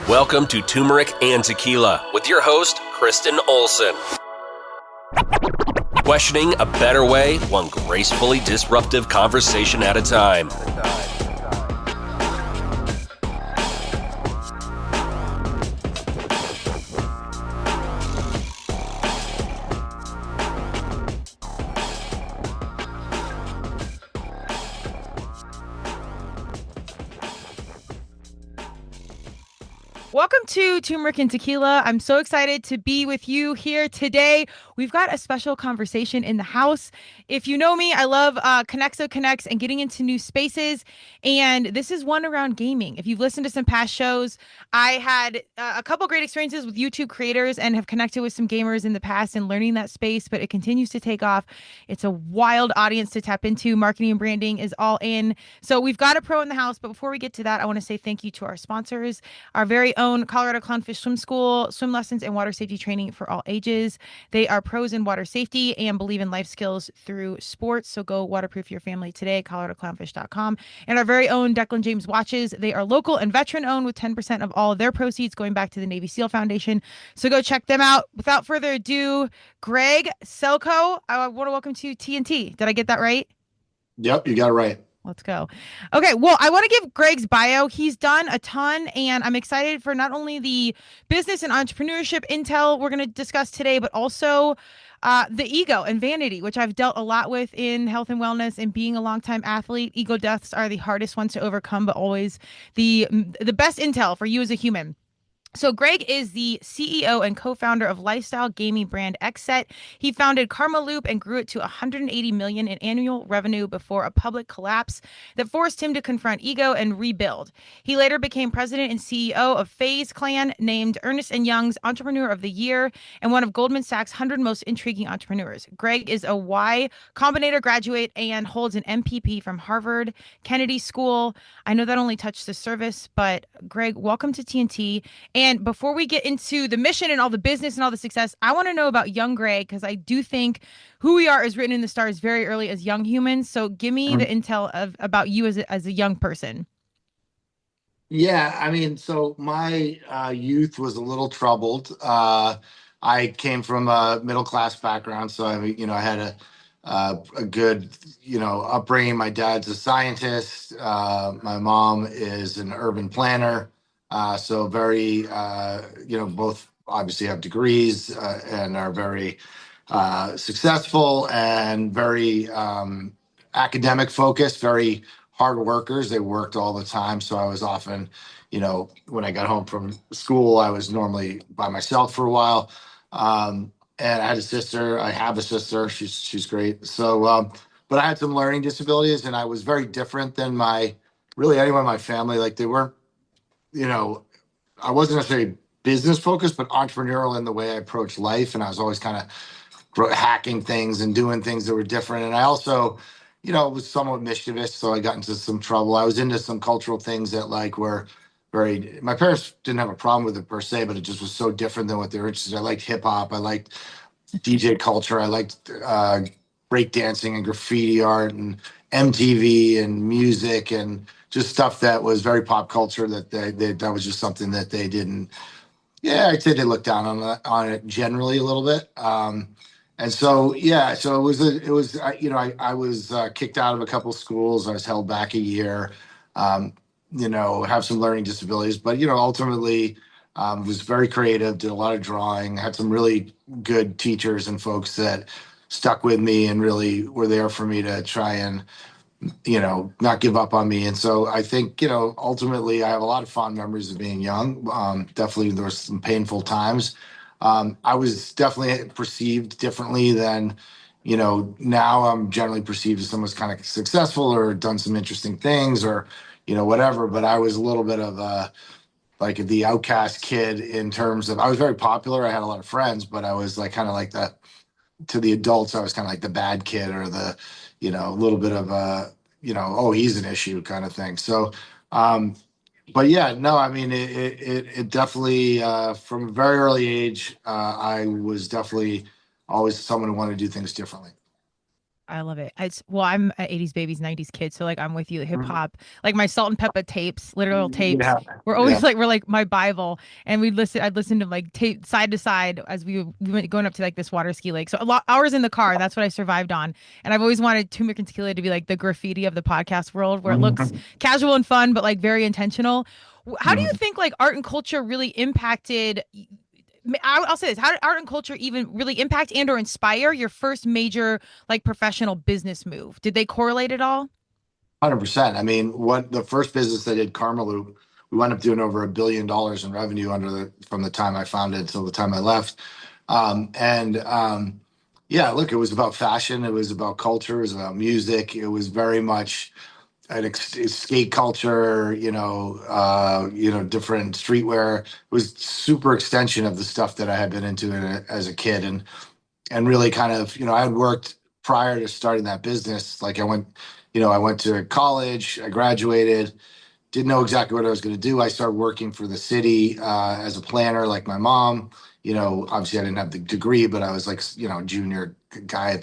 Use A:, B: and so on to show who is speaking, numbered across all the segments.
A: Welcome to Turmeric and Tequila with your host, Kristen Olson. Questioning a better way, one gracefully disruptive conversation at a time.
B: Welcome to Turmeric and Tequila. I'm so excited to be with you here today. We've got a special conversation in the house. If you know me, I love Connects and getting into new spaces. And this is one around gaming. If you've listened to some past shows, I had a couple great experiences with YouTube creators and have connected with some gamers in the past and learning that space, but it continues to take off. It's a wild audience to tap into. Marketing and branding is all in. So we've got a pro in the house. But before we get to that, I want to say thank you to our sponsors, our very own Colorado Clownfish Swim School, swim lessons and water safety training for all ages. They are pros in water safety and believe in life skills through sports. So go waterproof your family today, coloradoclownfish.com. And our very own Declan James watches. They are local and veteran owned with 10% of all of their proceeds going back to the Navy SEAL Foundation. So go check them out. Without further ado, Greg Selkoe, I want to welcome to TNT. Did I get that right?
C: Yep, you got it right.
B: Let's go. Okay, well, I want to give Greg's bio. He's done a ton, and I'm excited for not only the business and entrepreneurship intel we're going to discuss today, but also the ego and vanity, which I've dealt a lot with in health and wellness and being a longtime athlete. Ego deaths are the hardest ones to overcome, but always the best intel for you as a human. So Greg is the CEO and co-founder of lifestyle gaming brand XSET. He founded Karmaloop and grew it to $180 million in annual revenue before a public collapse that forced him to confront ego and rebuild. He later became president and CEO of FaZe Clan, named Ernst & Young's Entrepreneur of the Year, and one of Goldman Sachs' 100 Most Intriguing Entrepreneurs. Greg is a Y Combinator graduate and holds an MPP from Harvard Kennedy School. I know that only touched the surface, but Greg, welcome to TNT. And before we get into the mission and all the business and all the success, I want to know about young Greg, because I do think who we are is written in the stars very early as young humans. So give me the intel about you as a young person.
C: Yeah, I mean, so my youth was a little troubled. I came from a middle-class background, so I had a good, upbringing. My dad's a scientist. My mom is an urban planner. So very, both obviously have degrees and are very successful and very academic focused, very hard workers. They worked all the time. So I was often, when I got home from school, I was normally by myself for a while. And I had a sister. I have a sister. She's great. So, but I had some learning disabilities, and I was very different than really anyone in my family. Like they weren't, I wasn't necessarily business focused, but entrepreneurial in the way I approached life. And I was always kind of hacking things and doing things that were different. And I also, was somewhat mischievous. So I got into some trouble. I was into some cultural things that were my parents didn't have a problem with it per se, but it just was so different than what they were interested in. I liked hip hop. I liked DJ culture. I liked breakdancing and graffiti art and MTV and music and just stuff that was very pop culture. That was just something that they didn't. Yeah, I'd say they looked down on it generally a little bit. And so so it was I was kicked out of a couple schools. I was held back a year. Have some learning disabilities, but ultimately was very creative. Did a lot of drawing. Had some really good teachers and folks that stuck with me and really were there for me to try and not give up on me. And so I think, ultimately I have a lot of fond memories of being young. Definitely there were some painful times. I was definitely perceived differently than, now I'm generally perceived as someone's kind of successful or done some interesting things or, whatever. But I was a little bit of the outcast kid in terms of, I was very popular. I had a lot of friends, but I was to the adults, I was kind of like the bad kid or the, a little bit of oh, he's an issue kind of thing. So, but yeah, no, I mean, it definitely, from a very early age, I was definitely always someone who wanted to do things differently.
B: I love it. Well, I'm a 80s babies, 90s kid, so like I'm with you. Hip
C: Mhm.
B: hop, like my Salt and Pepper tapes, literal tapes.
C: Yeah,
B: We're
C: yeah.
B: always like we're like my Bible, and we'd listen. I'd listen to like tape side to side as we went going up to like this water ski lake. So a lot hours in the car. That's what I survived on. And I've always wanted Turmeric and Tequila to be like the graffiti of the podcast world, where it looks
C: Mhm.
B: casual and fun, but like very intentional. How do you
C: Mhm.
B: think like art and culture really impacted? I'll say this: how did art and culture even really impact and or inspire your first major like professional business move? Did they correlate at all?
C: 100%. I mean, what the first business I did, Karmaloop, we wound up doing over $1 billion in revenue from the time I founded until the time I left. And yeah, look, it was about fashion, it was about culture, it was about music, it was very much skate culture, different streetwear. It was super extension of the stuff that I had been into as a kid, and really kind of, I had worked prior to starting that business. Like I went to college, I graduated, didn't know exactly what I was going to do. I started working for the city as a planner, like my mom. Obviously I didn't have the degree, but I was like, junior guy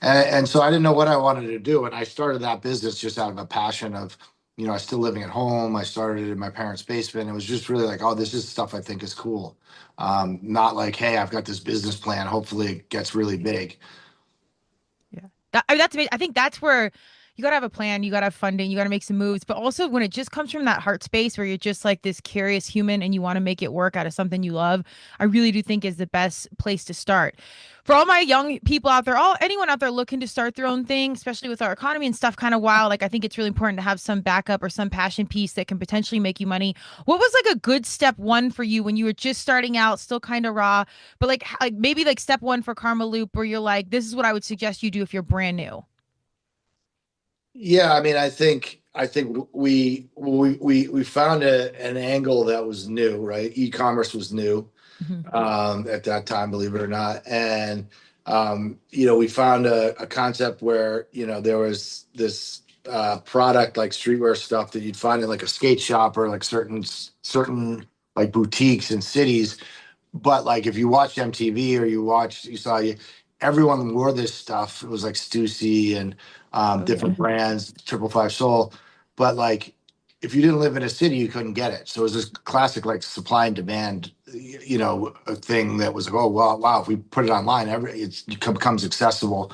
C: and so I didn't know what I wanted to do. And I started that business just out of a passion of, I was still living at home. I started in my parents' basement. It was just really like, oh, this is stuff I think is cool. Not like, hey, I've got this business plan. Hopefully it gets really big.
B: Yeah. I think that's where you got to have a plan, you got to have funding, you got to make some moves. But also, when it just comes from that heart space where you're just like this curious human and you want to make it work out of something you love, I really do think is the best place to start. For all my young people out there, anyone out there looking to start their own thing, especially with our economy and stuff kind of wild, like I think it's really important to have some backup or some passion piece that can potentially make you money. What was like a good step one for you when you were just starting out, still kind of raw, but like maybe like step one for Karmaloop where you're like, this is what I would suggest you do if you're brand new.
C: Yeah, I mean, I think we found an angle that was new, right? E-commerce was new
B: Mhm.
C: at that time, believe it or not, and we found a concept where there was this product like streetwear stuff that you'd find in like a skate shop or like certain like boutiques in cities, but like if you watched MTV or you saw everyone wore this stuff. It was like Stussy and
B: Oh yeah.
C: different brands, 555 Soul. But like if you didn't live in a city, you couldn't get it. So it was this classic like supply and demand, a thing that was like, oh wow, if we put it online, it becomes accessible.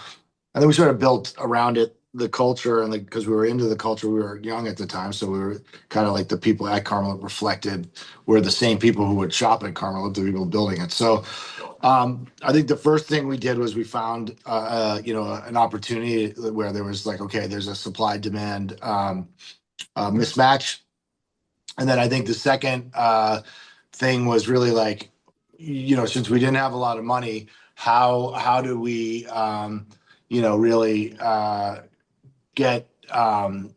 C: And then we sort of built around it the culture, and because we were into the culture, we were young at the time, so we were kind of like the people at Carmel reflected were the same people who would shop at Carmel, the people building it. So I think the first thing we did was we found an opportunity where there was like, okay, there's a supply demand mismatch, and then I think the second thing was really like, since we didn't have a lot of money, how do we really get the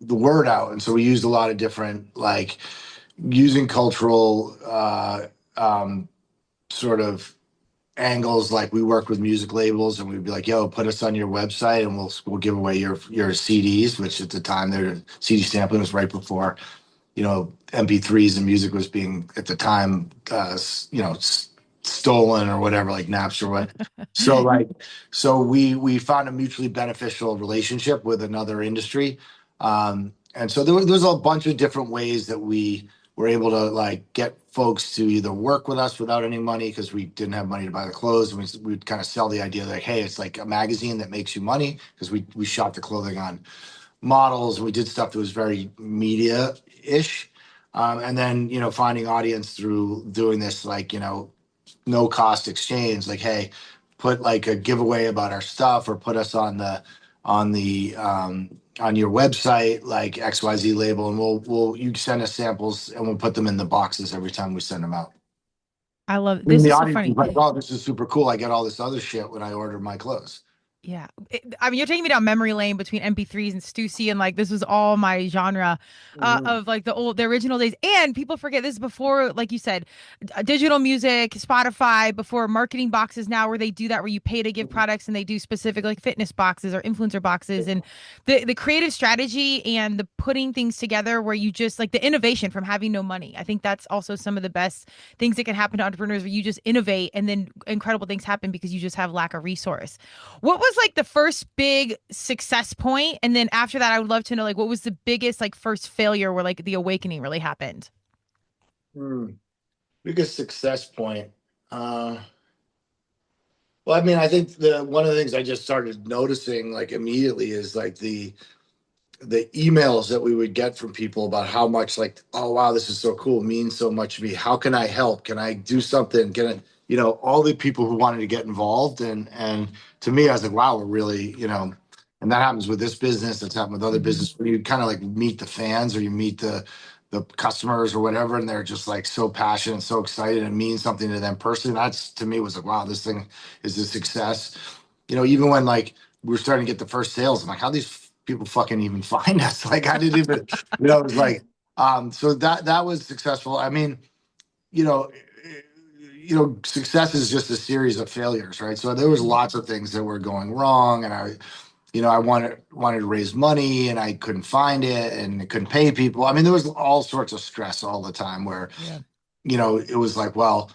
C: word out? And so we used a lot of different like using cultural sort of angles. Like we work with music labels and we'd be like, yo, put us on your website and we'll give away your CDs, which at the time their CD sampling was right before MP3s and music was being at the time stolen or whatever, like Napster. What so like so we found a mutually beneficial relationship with another industry, and so there's a bunch of different ways that we were able to like get folks to either work with us without any money because we didn't have money to buy the clothes, and we'd kind of sell the idea like, hey, it's like a magazine that makes you money, because we shot the clothing on models. We did stuff that was very media ish. And then, finding audience through doing this, like, no cost exchange, like, hey, put like a giveaway about our stuff or put us on your website, like XYZ label. And you send us samples and we'll put them in the boxes every time we send them out.
B: I love
C: And
B: this
C: the
B: is so
C: audience is
B: funny.
C: like, oh, this is super cool. I get all this other shit when I order my clothes.
B: Yeah. I mean, you're taking me down memory lane between MP3s and Stussy, and like this was all my genre
C: Mhm.
B: of like the original days. And people forget this is before, like you said, digital music, Spotify, before marketing boxes now where they do that where you pay to give products and they do specific like fitness boxes or influencer boxes, and the creative strategy and the putting things together where you just like the innovation from having no money. I think that's also some of the best things that can happen to entrepreneurs where you just innovate and then incredible things happen because you just have lack of resource. What was was like the first big success point? And then after that, I would love to know like what was the biggest like first failure where like the awakening really happened?
C: Biggest success point. Well, I mean, I think one of the things I just started noticing like immediately is like the emails that we would get from people about how much like, oh wow, this is so cool, means so much to me. How can I help? Can I do something? Can I, all the people who wanted to get involved. And to me, I was like, wow, we're really, and that happens with this business, that's happened with other business where you kind of like meet the fans or you meet the customers or whatever, and they're just like so passionate, so excited, and means something to them personally. That's to me was like, wow, this thing is a success. Even when like we were starting to get the first sales, I'm like, how these people fucking even find us? Like I didn't even, it was like, so that was successful. I mean, you know, success is just a series of failures, right? So there was lots of things that were going wrong, and I wanted to raise money, and I couldn't find it, and I couldn't pay people. I mean, there was all sorts of stress all the time where,
B: Yeah.
C: it was like, well,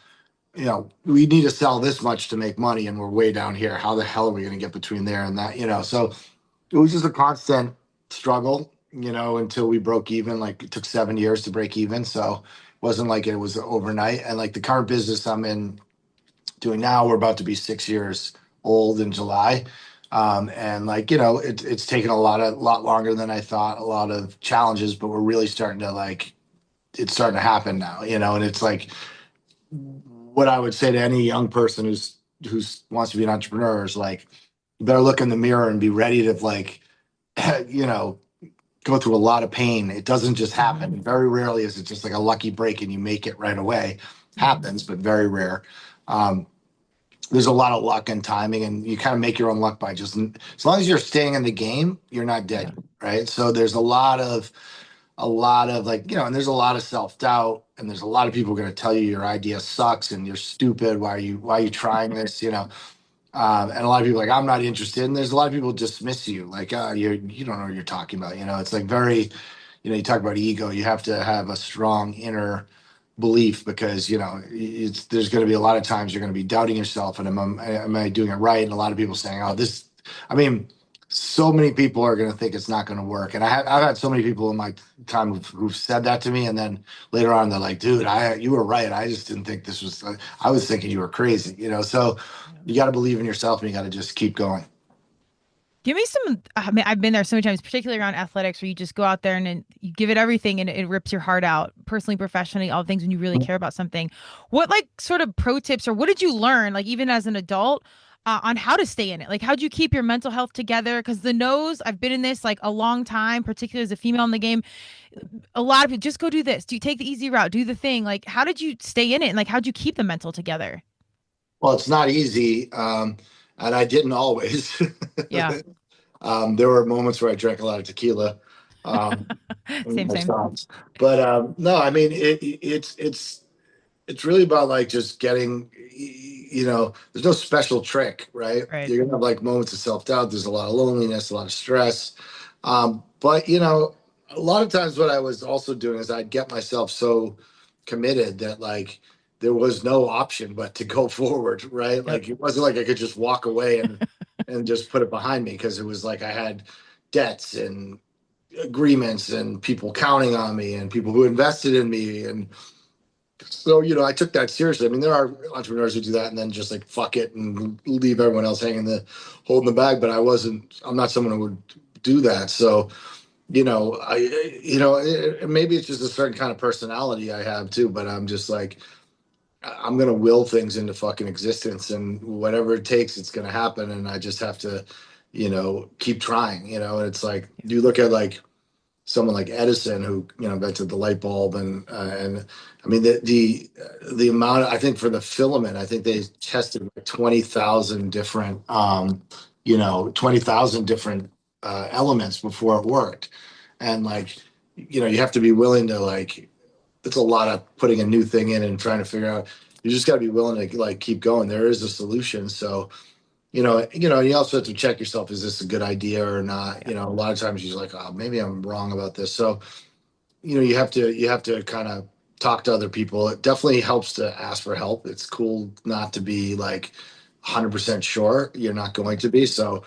C: we need to sell this much to make money, and we're way down here. How the hell are we going to get between there and that? So it was just a constant struggle, until we broke even. Like it took 7 years to break even. So it wasn't like it was overnight. And like the current business I'm in doing now, we're about to be 6 years old in July. And like, it's taken a lot longer than I thought, a lot of challenges, but we're really starting to like, it's starting to happen now, and it's like what I would say to any young person who's wants to be an entrepreneur is like, you better look in the mirror and be ready to like, you know, go through a lot of pain. It doesn't just happen. Very rarely is it just like a lucky break and you make it right away. Happens, but very rare. Um, there's a lot of luck and timing, and you kind of make your own luck by just as long as you're staying in the game, you're not dead, right? So there's a lot of like, and there's a lot of self-doubt, and there's a lot of people going to tell you your idea sucks and you're stupid. Why are you trying this? And a lot of people are like, I'm not interested. And there's a lot of people dismiss you, like, you don't know what you're talking about. It's like very, you talk about ego. You have to have a strong inner belief because there's going to be a lot of times you're going to be doubting yourself, and am I doing it right? And a lot of people saying, oh, this, I mean, so many people are going to think it's not going to work. And I've had so many people in my time who've said that to me, and then later on they're like, dude, you were right. I just didn't think this was. I was thinking you were crazy. So you got to believe in yourself, and you got to just keep going.
B: Give me some. I mean, I've been there so many times, particularly around athletics, where you just go out there and then you give it everything and it rips your heart out, personally, professionally, all things when you really care about something. What like sort of pro tips or what did you learn, like even as an adult, on how to stay in it? Like, how'd you keep your mental health together? Because the no's, I've been in this like a long time, particularly as a female in the game. A lot of people just go do this. Do you take the easy route? Do the thing. Like, how did you stay in it? And like, how'd you keep the mental together?
C: Well, it's not easy, and I didn't always.
B: Yeah.
C: There were moments where I drank a lot of tequila. Um,
B: Same,
C: my
B: same.
C: songs. But no, I mean it's really about like just getting, there's no special trick, right?
B: Right.
C: You're gonna have like moments of self-doubt. There's a lot of loneliness, a lot of stress. But a lot of times what I was also doing is I'd get myself so committed that like there was no option but to go forward, right?
B: Yep.
C: Like it wasn't like I could just walk away and just put it behind me, because it was like I had debts and agreements and people counting on me and people who invested in me. And so, I took that seriously. I mean, there are entrepreneurs who do that and then just like fuck it and leave everyone else holding the bag. But I'm not someone who would do that. So, maybe it's just a certain kind of personality I have too, but I'm just like, I'm going to will things into fucking existence, and whatever it takes, it's going to happen. And I just have to, keep trying, and it's like, you look at like someone like Edison who, invented the light bulb, and I mean, the amount, I think for the filament, I think they tested like 20,000 different, 20,000 different elements before it worked. And like, you have to be willing to like, it's a lot of putting a new thing in and trying to figure out. You just got to be willing to like keep going. There is a solution. So, you also have to check yourself. Is this a good idea or not? A lot of times you're like, oh, maybe I'm wrong about this. So, you have to kind of talk to other people. It definitely helps to ask for help. It's cool not to be like, 100% sure. You're not going to be. So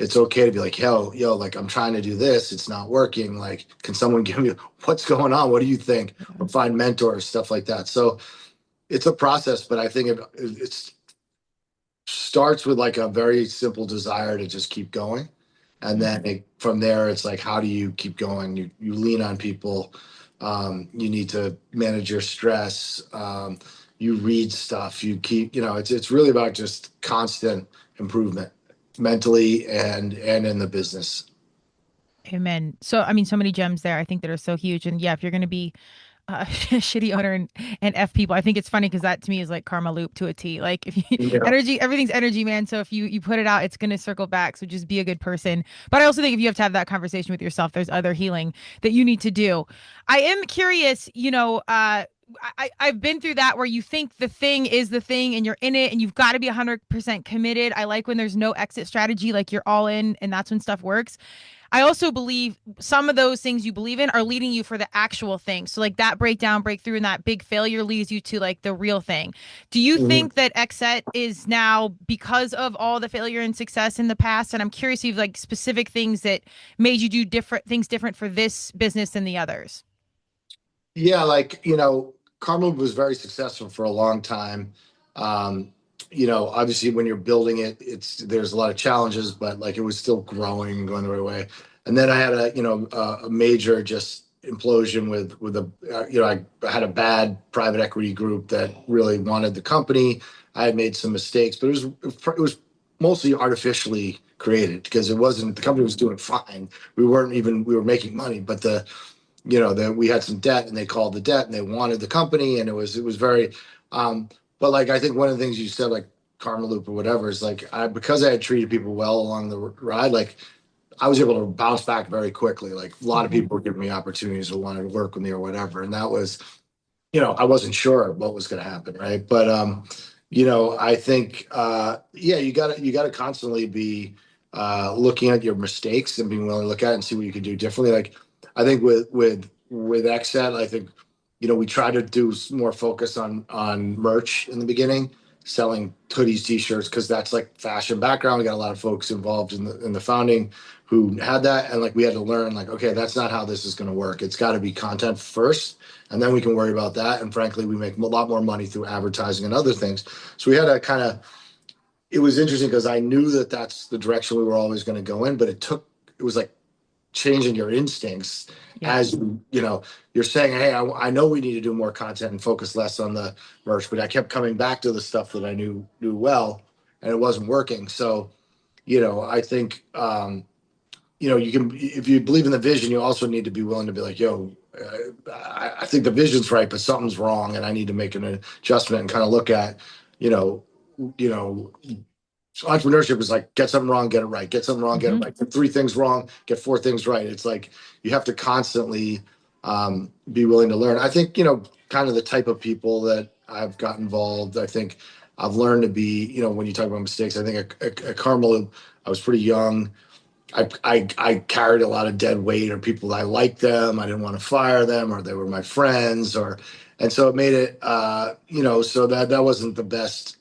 C: it's okay to be like, yo, like I'm trying to do this. It's not working. Like, can someone give me what's going on? What do you think? Or find mentors, stuff like that. So it's a process, but I think it starts with like a very simple desire to just keep going. And then from there, it's like, how do you keep going? You lean on people. You need to manage your stress. You read stuff. You keep, it's really about just constant improvement mentally and in the business.
B: Amen. So, I mean, so many gems there, I think, that are so huge. And yeah, if you're going to be shitty owner and F people, I think it's funny because that to me is like Karmaloop to a T. Like if you
C: Yeah.
B: energy, everything's energy, man. So if you put it out, it's going to circle back. So just be a good person. But I also think if you have to have that conversation with yourself, there's other healing that you need to do. I am curious, I've been through that where you think the thing is the thing and you're in it and you've got to be 100% committed. I like when there's no exit strategy, like you're all in and that's when stuff works. I also believe some of those things you believe in are leading you for the actual thing. So like that breakdown, breakthrough, and that big failure leads you to like the real thing. Do you
C: Mhm.
B: think that XSET is now because of all the failure and success in the past? And I'm curious if you've like specific things that made you do different for this business than the others.
C: Yeah, like, Karmaloop was very successful for a long time. Um, Obviously when you're building it, there's a lot of challenges, but like it was still growing and going the right way. And then I had a major just implosion with I had a bad private equity group that really wanted the company. I had made some mistakes, but it was mostly artificially created because the company was doing fine. We were making money, but that we had some debt and they called the debt and they wanted the company and it was very but like I think one of the things you said, like Karmaloop or whatever, is like because I had treated people well along the ride, like I was able to bounce back very quickly. Like a lot of
B: Mhm.
C: people were giving me opportunities or wanted to work with me or whatever, and that was, I wasn't sure what was going to happen, right? But I think yeah, you gotta constantly be looking at your mistakes and being willing to look at it and see what you can do differently. Like I think with XSET, I think we try to do more focus on merch in the beginning, selling hoodies, t-shirts, because that's like fashion background. We got a lot of folks involved in the founding who had that, and like we had to learn like, okay, that's not how this is going to work. It's got to be content first, and then we can worry about that. And frankly, we make a lot more money through advertising and other things. So we had to kind of. It was interesting because I knew that that's the direction we were always going to go in, but it was like changing your instincts
B: Yeah.
C: as you're saying, hey, I know we need to do more content and focus less on the merch, but I kept coming back to the stuff that I knew well, and it wasn't working. So I think you can, if you believe in the vision, you also need to be willing to be like, yo, I think the vision's right, but something's wrong, and I need to make an adjustment and kind of look at, you know, you know, so entrepreneurship is like get something wrong, get it right. Get something wrong, get it
B: Hmm.
C: right. Get three things wrong, get four things right. It's like you have to constantly be willing to learn. I think kind of the type of people that I've got involved. I think I've learned to be when you talk about mistakes. I think at Carmel, I was pretty young. I carried a lot of dead weight, or people I liked them. I didn't want to fire them, or they were my friends, and so it made it so that wasn't the best.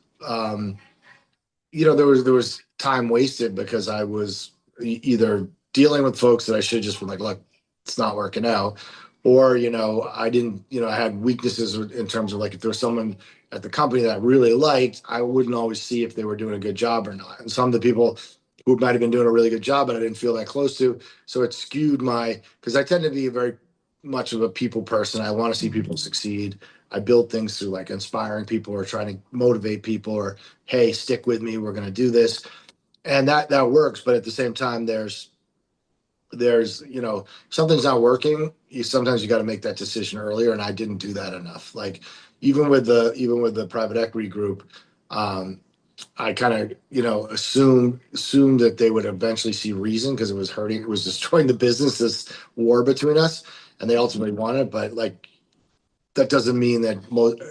C: There was time wasted because I was either dealing with folks that I should have just been like, look, it's not working out, or I didn't, I had weaknesses in terms of like if there was someone at the company that I really liked, I wouldn't always see if they were doing a good job or not. And some of the people who might have been doing a really good job, but I didn't feel that close to, so it skewed because I tend to be a very much of a people person. I want to see people succeed. I build things through like inspiring people or trying to motivate people or hey, stick with me, we're going to do this, and that works. But at the same time, there's something's not working. Sometimes you got to make that decision earlier, and I didn't do that enough. Like even with the private equity group, I kind of assumed that they would eventually see reason because it was destroying the business, this war between us, and they ultimately won it. But like that doesn't mean that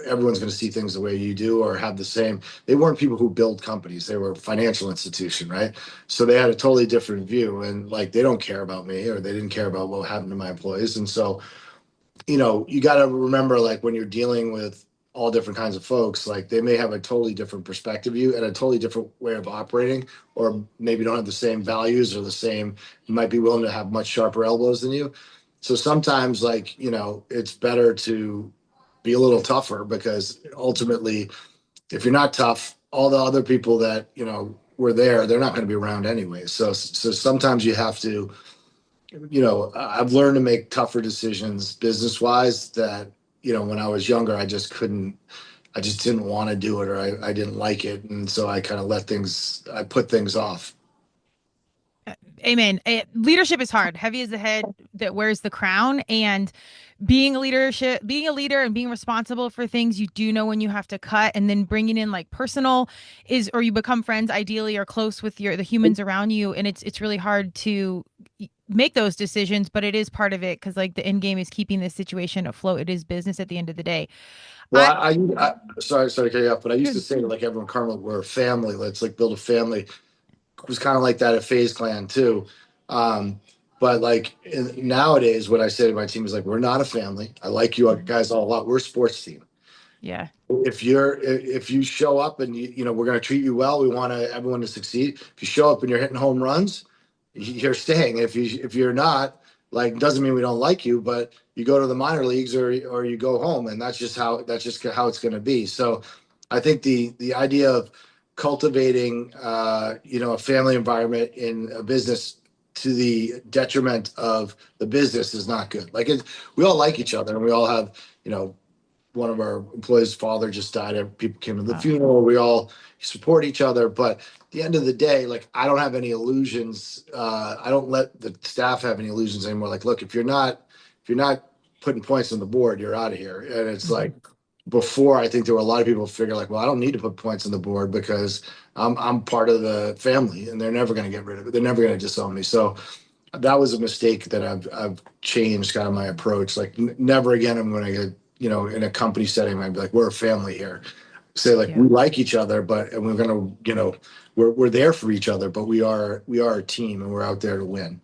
C: everyone's going to see things the way you do or have the same. They weren't people who build companies. They were a financial institution, right? So they had a totally different view, and like they don't care about me, or they didn't care about what happened to my employees. And so you got to remember, like when you're dealing with all different kinds of folks, like they may have a totally different perspective of you and a totally different way of operating, or maybe don't have the same values or the same, you might be willing to have much sharper elbows than you. So sometimes, like, it's better to be a little tougher, because ultimately, if you're not tough, all the other people that, were there, they're not going to be around anyway. So sometimes you have to, I've learned to make tougher decisions business wise that, when I was younger, I just couldn't, I just didn't want to do it, or I didn't like it. And so I kind of I put things off.
B: Amen. Leadership is hard. Heavy is the head that wears the crown. And being a leader and being responsible for things, you do know when you have to cut, and then bringing in like personal or you become friends ideally or close with the humans around you. And it's really hard to make those decisions, but it is part of it, because like the end game is keeping this situation afloat. It is business at the end of the day.
C: Well, sorry to cut you off, but I used to say to like everyone, Karmaloop, we're a family. Let's like build a family. It was kind of like that at FaZe Clan too. But like nowadays, what I say to my team is like, we're not a family. I like you guys all a lot. We're a sports team.
B: Yeah.
C: If you show up and we're going to treat you well, we want everyone to succeed. If you show up and you're hitting home runs, you're staying. If you're not, like, doesn't mean we don't like you, but you go to the minor leagues or you go home, and that's just how it's going to be. So I think the idea of cultivating a family environment in a business to the detriment of the business is not good. Like, we all like each other, and we all have, one of our employees' father just died. People came to the funeral. We all support each other. But at the end of the day, like, I don't have any illusions. I don't let the staff have any illusions anymore. Like, look, if you're not putting points on the board, you're out of here. And it's like, before, I think there were a lot of people who figure like, well, I don't need to put points on the board because I'm part of the family, and they're never going to get rid of it. They're never going to disown me. So that was a mistake that I've changed kind of my approach. Like, never again I'm going to get, in a company setting, I'd be like, we're a family here. Say like, we like each other, and we're going to, we're there for each other, but we are a team, and we're out there to win.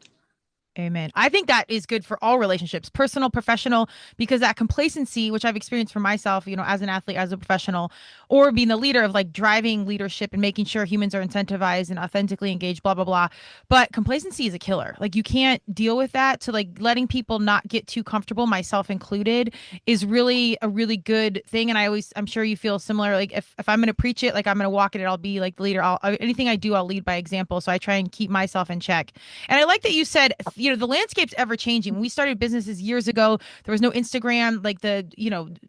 B: Amen. I think that is good for all relationships, personal, professional, because that complacency, which I've experienced for myself, as an athlete, as a professional, or being the leader of like driving leadership and making sure humans are incentivized and authentically engaged, blah, blah, blah. But complacency is a killer. Like, you can't deal with that. So like letting people not get too comfortable, myself included, is really a really good thing. And I'm sure you feel similar. Like, if I'm going to preach it, like I'm going to walk it, I'll be like the leader. Anything I do, I'll lead by example. So I try and keep myself in check. And I like that you said, the landscape's ever changing. When we started businesses years ago, there was no Instagram. Like, the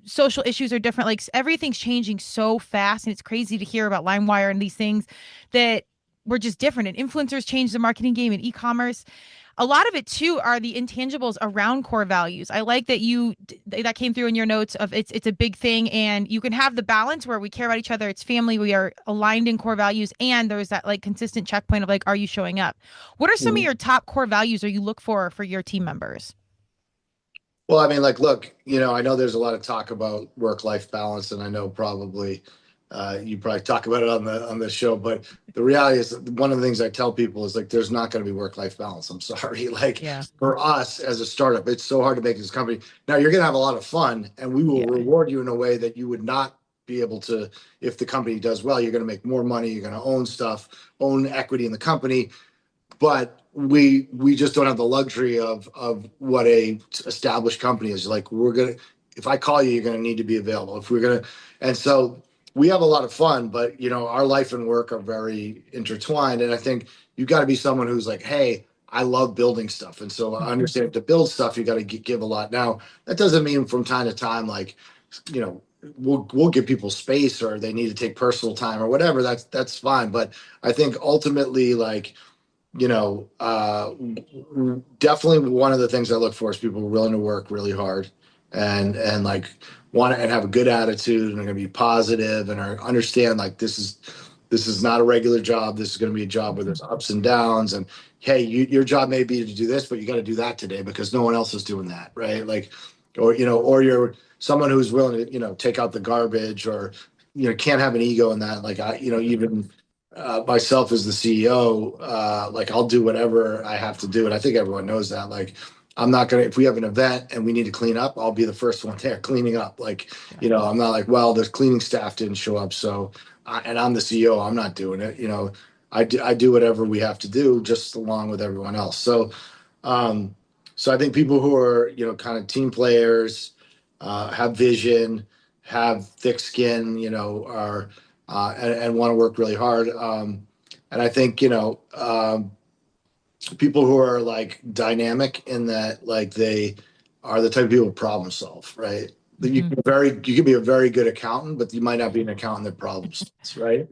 B: social issues are different. Like, everything's changing so fast, and it's crazy to hear about LimeWire and these things that were just different. And influencers changed the marketing game and e-commerce. A lot of it too are the intangibles around core values. I like that that came through in your notes of it's a big thing, and you can have the balance where we care about each other. It's family. We are aligned in core values, and there's that like consistent checkpoint of like, are you showing up? What are some of your top core values, or you look for your team members?
C: Well, I mean, like, look, I know there's a lot of talk about work-life balance, and I know probably you probably talk about it on the show, but the reality is, one of the things I tell people is like, there's not going to be work-life balance. I'm sorry. Like, for us as a startup, it's so hard to make this company. Now, you're going to have a lot of fun, and we will reward you in a way that you would not be able to if the company does well. You're going to make more money. You're going to own stuff, own equity in the company. But we just don't have the luxury of what a established company is. Like, if I call you, you're gonna need to be available. And so we have a lot of fun, but our life and work are very intertwined. And I think you've got to be someone who's like, hey, I love building stuff, and so I understand to build stuff, you got to give a lot. Now, that doesn't mean from time to time, like, we'll give people space, or they need to take personal time or whatever. That's fine. But I think ultimately, like, definitely one of the things I look for is people willing to work really hard, and like want to, and have a good attitude, and are going to be positive, and understand like this is not a regular job. This is going to be a job where there's ups and downs, and hey, your job may be to do this, but you got to do that today because no one else is doing that, right? Like, or you're someone who's willing to take out the garbage, or can't have an ego in that. Like, even myself as the CEO, like, I'll do whatever I have to do. And I think everyone knows that. Like, I'm not gonna, if we have an event and we need to clean up, I'll be the first one there cleaning up. Like, I'm not like, well, the cleaning staff didn't show up, so and I'm the CEO, I'm not doing it. I do whatever we have to do just along with everyone else. Um, so I think people who are, kind of team players, have vision, have thick skin, are and want to work really hard. And I think, people who are like dynamic in that, like they are the type of people who problem solve, right? You can be a very good accountant, but you might not be an accountant that problem solves, right?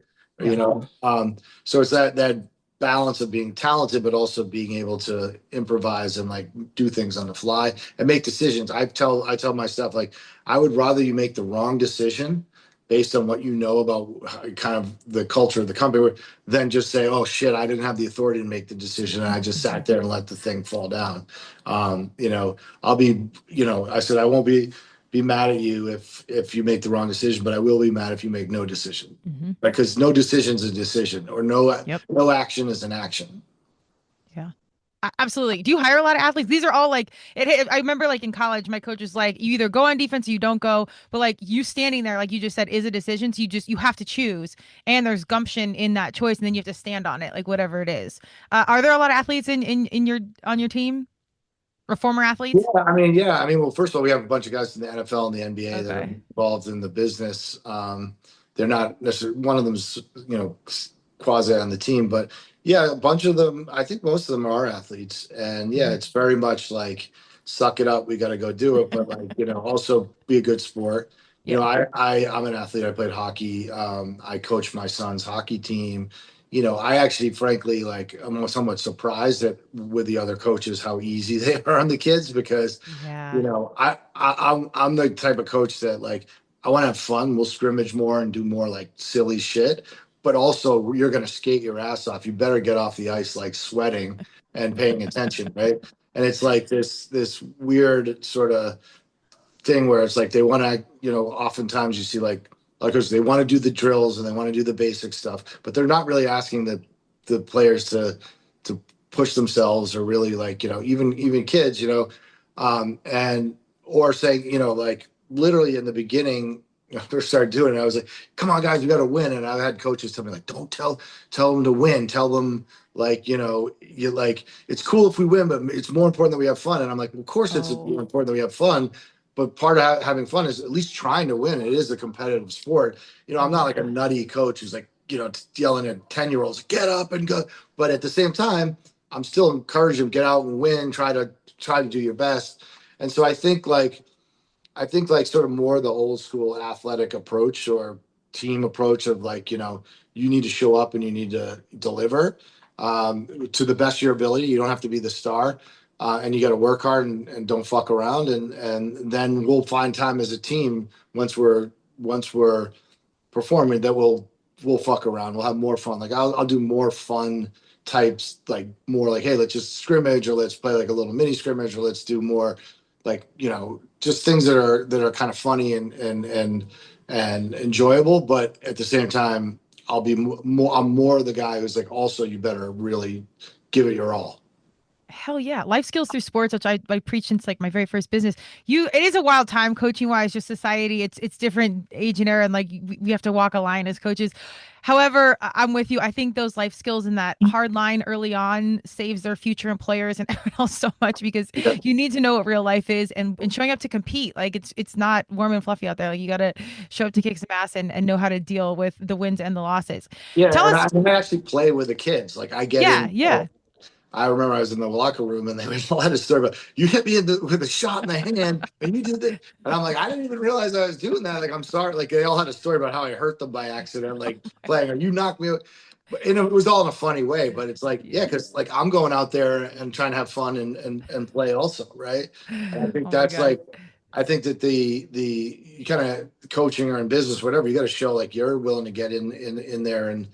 C: So it's that balance of being talented, but also being able to improvise and like do things on the fly and make decisions. I tell my staff, like, I would rather you make the wrong decision based on what you know about kind of the culture of the company than just say, oh shit, I didn't have the authority to make the decision and I just sat there and let the thing fall down. I'll be, I said I won't be mad at you if you make the wrong decision, but I will be mad if you make no decision. Right? Because no decision is a decision, or no action is an action.
B: Yeah. Absolutely. Do you hire a lot of athletes? These are all like I remember like in college, my coach was like, you either go on defense or you don't go. But like you standing there, like you just said, is a decision. So you have to choose, and there's gumption in that choice, and then you have to stand on it, like whatever it is. Are there a lot of athletes in your on your team or former athletes?
C: Well, first of all, we have a bunch of guys in the NFL and the NBA that are
B: Okay.
C: involved in the business. They're not necessarily, one of them's, quasi on the team, but yeah, a bunch of them, I think most of them are athletes. And yeah, it's very much like, suck it up, we got to go do it. But like, also be a good sport. I'm an athlete. I played hockey. I coach my son's hockey team. I actually, frankly, like, I'm somewhat surprised that with the other coaches how easy they are on the kids because,
B: Yeah.
C: I'm the type of coach that, like, I want to have fun. We'll scrimmage more and do more like silly shit, but also you're going to skate your ass off. You better get off the ice like sweating and paying attention, right? And it's like this weird sort of thing where it's like they want to, oftentimes you see like, because they want to do the drills and they want to do the basic stuff, but they're not really asking the players to push themselves or really, like, even kids, and or saying, like, literally in the beginning, I first started doing it, I was like, come on guys, we got to win. And I've had coaches tell me, like, don't tell them to win, tell them, like, you like, it's cool if we win, but it's more important that we have fun. And I'm like, of course it's more important that we have fun, but part of having fun is at least trying to win. It is a competitive sport. I'm not like a nutty coach who's like, yelling at 10-year-olds, get up and go. But at the same time, I'm still encouraging them, get out and win, try to do your best. And so I think like sort of more the old school athletic approach or team approach of like, you need to show up and you need to deliver to the best of your ability. You don't have to be the star. And you got to work hard and don't fuck around. And then we'll find time as a team once we're performing that we'll fuck around. We'll have more fun. Like I'll do more fun types, like more like, hey, let's just scrimmage, or let's play like a little mini scrimmage, or let's do more like, just things that are kind of funny and enjoyable. But at the same time, I'm more the guy who's like, also, you better really give it your all.
B: Hell yeah. Life skills through sports, which I preach since like my very first business. It is a wild time coaching wise, just society. It's different age and era. And like we have to walk a line as coaches. However, I'm with you. I think those life skills and that hard line early on saves their future employers and everyone else so much, because you need to know what real life is and showing up to compete. Like it's not warm and fluffy out there. Like you got to show up to kick some ass and know how to deal with the wins and the losses.
C: Yeah.
B: Tell
C: And
B: us.
C: I actually play with the kids. Like I get
B: Yeah.
C: in.
B: Yeah.
C: I remember I was in the locker room and they would let us story about, you hit me with a shot in the hand and you did that. And I'm like, I didn't even realize I was doing that. Like, I'm sorry. Like they all had a story about how I hurt them by accident, like playing, or you knocked me out. But it was all in a funny way. But it's like, yeah, because like I'm going out there and trying to have fun and play also, right? And I think
B: Oh my
C: that's
B: God.
C: like, I think that the kind of coaching or in business, whatever, you got to show like you're willing to get in there and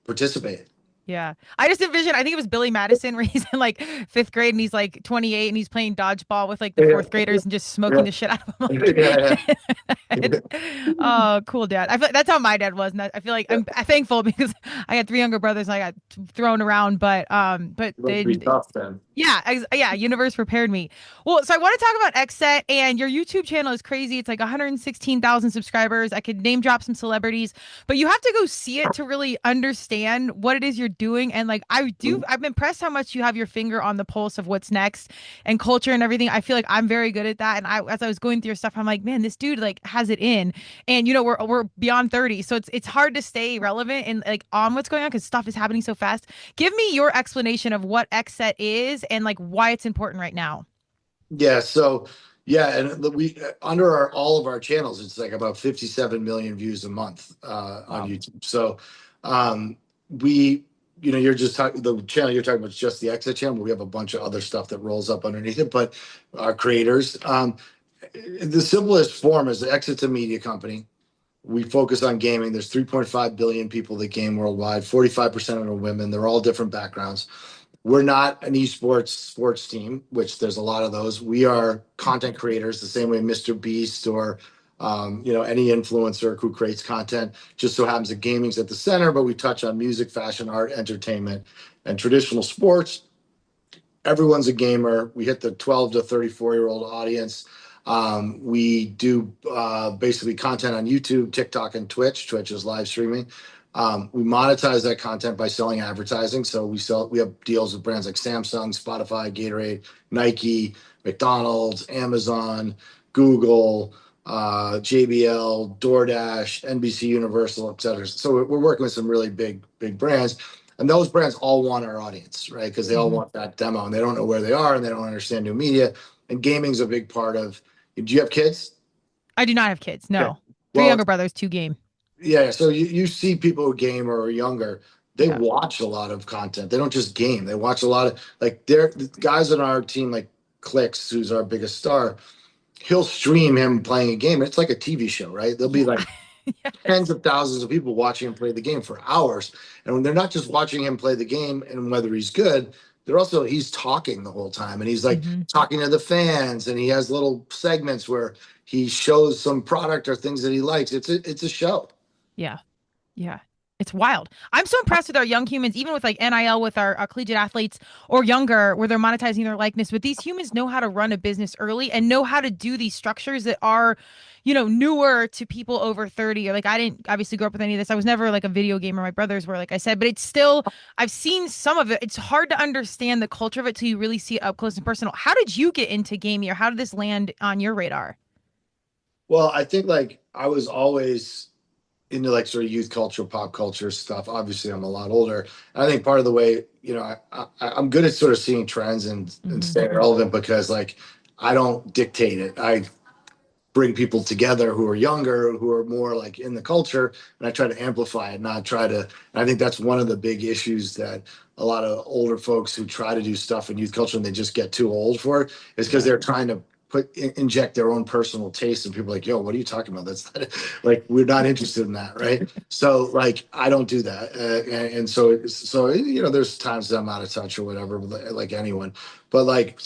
C: participate.
B: Yeah. I just envisioned, I think it was Billy Madison where he's in like fifth grade and he's like 28 and he's playing dodgeball with like the
C: Yeah,
B: fourth graders and just smoking
C: yeah,
B: the shit out of them.
C: yeah,
B: Like,
C: yeah.
B: oh, cool dad. I feel like that's how my dad was. And I feel like I'm thankful because I had three younger brothers and I got thrown around, but
C: It must be tough then.
B: yeah, yeah, universe prepared me. Well, so I want to talk about XSET and your YouTube channel is crazy. It's like 116,000 subscribers. I could name drop some celebrities, but you have to go see it to really understand what it is you're doing. And like I'm impressed how much you have your finger on the pulse of what's next and culture and everything. I feel like I'm very good at that. And as I was going through your stuff, I'm like, man, this dude like has it in. And you know, we're beyond 30, so it's hard to stay relevant and like on what's going on because stuff is happening so fast. Give me your explanation of what XSET is and like why it's important right now.
C: Yeah, so yeah, and we under all of our channels, it's like about 57 million views a month on
B: Wow.
C: YouTube. So we, you're just talking the channel you're talking about is just the Exit channel. We have a bunch of other stuff that rolls up underneath it, but our creators, the simplest form is the Exit's a media company. We focus on gaming. There's 3.5 billion people that game worldwide. 45% of them are women. They're all different backgrounds. We're not an esports sports team, which there's a lot of those. We are content creators, the same way Mr. Beast or any influencer who creates content. Just so happens that gaming's at the center, but we touch on music, fashion, art, entertainment, and traditional sports. Everyone's a gamer. We hit the 12 to 34-year-old audience. We do basically content on YouTube, TikTok, and Twitch. Twitch is live streaming. We monetize that content by selling advertising. So we have deals with brands like Samsung, Spotify, Gatorade, Nike, McDonald's, Amazon, Google, JBL, DoorDash, NBC Universal, et cetera. So we're working with some really big brands. And those brands all want our audience, right? Because they all
B: Mhm.
C: want that demo and they don't know where they are and they don't understand new media. And gaming's a big part of. Do you have kids?
B: I do not have kids.
C: Okay.
B: No. Three
C: Well,
B: younger brothers, two game.
C: yeah. So you see people who game or are younger, they
B: Yeah.
C: watch a lot of content. They don't just game. They watch a lot of like the guys on our team, like Clicks, who's our biggest star. He'll stream him playing a game. It's like a TV show, right? There'll be
B: Yeah.
C: like tens
B: Yes.
C: of thousands of people watching him play the game for hours. And when they're not just watching him play the game and whether he's good, he's talking the whole time and he's like
B: Hmm.
C: talking to the fans and he has little segments where he shows some product or things that he likes. It's a show.
B: Yeah. Yeah. It's wild. I'm so impressed with our young humans, even with like NIL with our collegiate athletes or younger, where they're monetizing their likeness. But these humans know how to run a business early and know how to do these structures that are, newer to people over 30. Or like I didn't obviously grow up with any of this. I was never like a video gamer. My brothers were, like I said, but it's still, I've seen some of it. It's hard to understand the culture of it till you really see it up close and personal. How did you get into gaming or how did this land on your radar?
C: Well, I think like I was always into like sort of youth culture, pop culture stuff. Obviously, I'm a lot older. And I think part of the way, I'm good at sort of seeing trends and
B: Hmm.
C: staying relevant because like I don't dictate it. I bring people together who are younger, who are more like in the culture, and I try to amplify it, not try to. And I think that's one of the big issues that a lot of older folks who try to do stuff in youth culture and they just get too old for it is because
B: Yeah.
C: they're trying to inject their own personal taste and people are like, yo, what are you talking about? That's not like we're not interested in that, right? So like I don't do that, and so there's times that I'm out of touch or whatever, like anyone, but like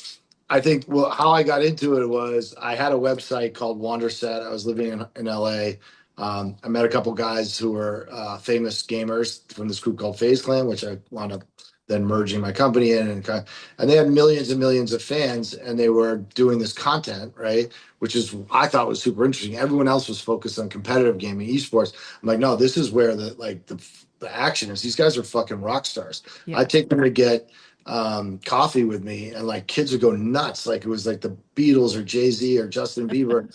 C: I think how I got into it was I had a website called Wanderset. I was living in LA. I met a couple guys who were famous gamers from this group called FaZe Clan, which I wound up then merging my company in, and they had millions and millions of fans, and they were doing this content, right? Which is I thought was super interesting. Everyone else was focused on competitive gaming, esports. I'm like, no, this is where the action is. These guys are fucking rock stars. I
B: Yeah.
C: take them to get coffee with me and like kids would go nuts like it was like the Beatles or Jay-Z or Justin Bieber,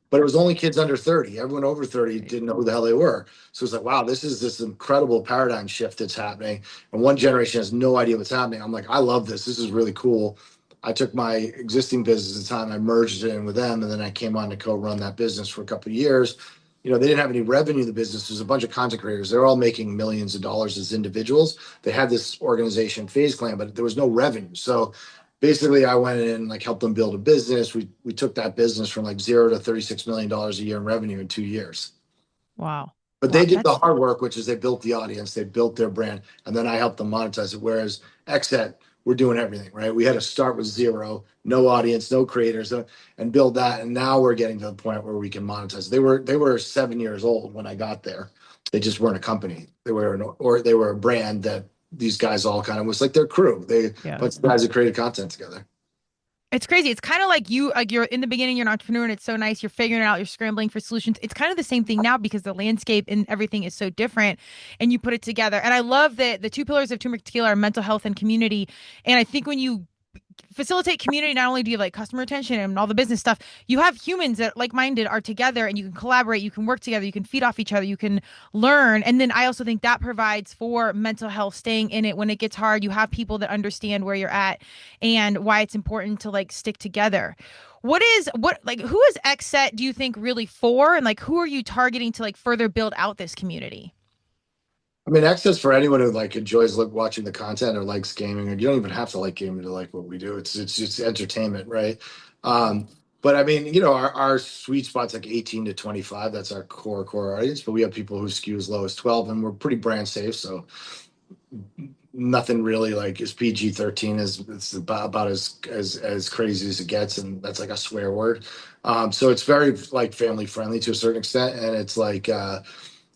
C: but it was only kids under 30. Everyone over 30
B: Right.
C: didn't know who the hell they were. So it's like, wow, this is this incredible paradigm shift that's happening, and one generation has no idea what's happening. I'm like, I love this is really cool. I took my existing business at the time, I merged it in with them, and then I came on to co-run that business for a couple of years. They didn't have any revenue in the business. There's a bunch of content creators. They're all making millions of dollars as individuals. They had this organization, FaZe Clan, but there was no revenue. So basically I went in and like helped them build a business. We took that business from like 0 to $36 million a year in revenue in 2 years.
B: Wow.
C: But
B: Wow,
C: they did the
B: that's
C: hard work, which is they built the audience, they built their brand, and then I helped them monetize it. Whereas XSET, we're doing everything, right? We had to start with zero, no audience, no creators, and build that. And now we're getting to the point where we can monetize. They were 7 years old when I got there. They just weren't a company. They were a brand that these guys all kind of was like their crew. They
B: yeah.
C: bunch of guys that created content together.
B: It's crazy. It's kind of like you're in the beginning, you're an entrepreneur and it's so nice. You're figuring it out, you're scrambling for solutions. It's kind of the same thing now because the landscape and everything is so different and you put it together. And I love that the two pillars of Turmeric Tequila are mental health and community. And I think when you facilitate community, not only do you have like customer retention and all the business stuff, you have humans that like-minded are together and you can collaborate, you can work together, you can feed off each other, you can learn. And then I also think that provides for mental health, staying in it when it gets hard. You have people that understand where you're at and why it's important to like stick together. Who is XSET, do you think, really for? And like who are you targeting to like further build out this community?
C: I mean, access for anyone who like enjoys watching the content or likes gaming, or you don't even have to like gaming to like what we do. It's just entertainment, right? But I mean, our sweet spot's like 18 to 25. That's our core audience. But we have people who skew as low as 12, and we're pretty brand safe. So nothing really like is PG-13 is it's about as crazy as it gets, and that's like a swear word. So it's very like family friendly to a certain extent, and it's like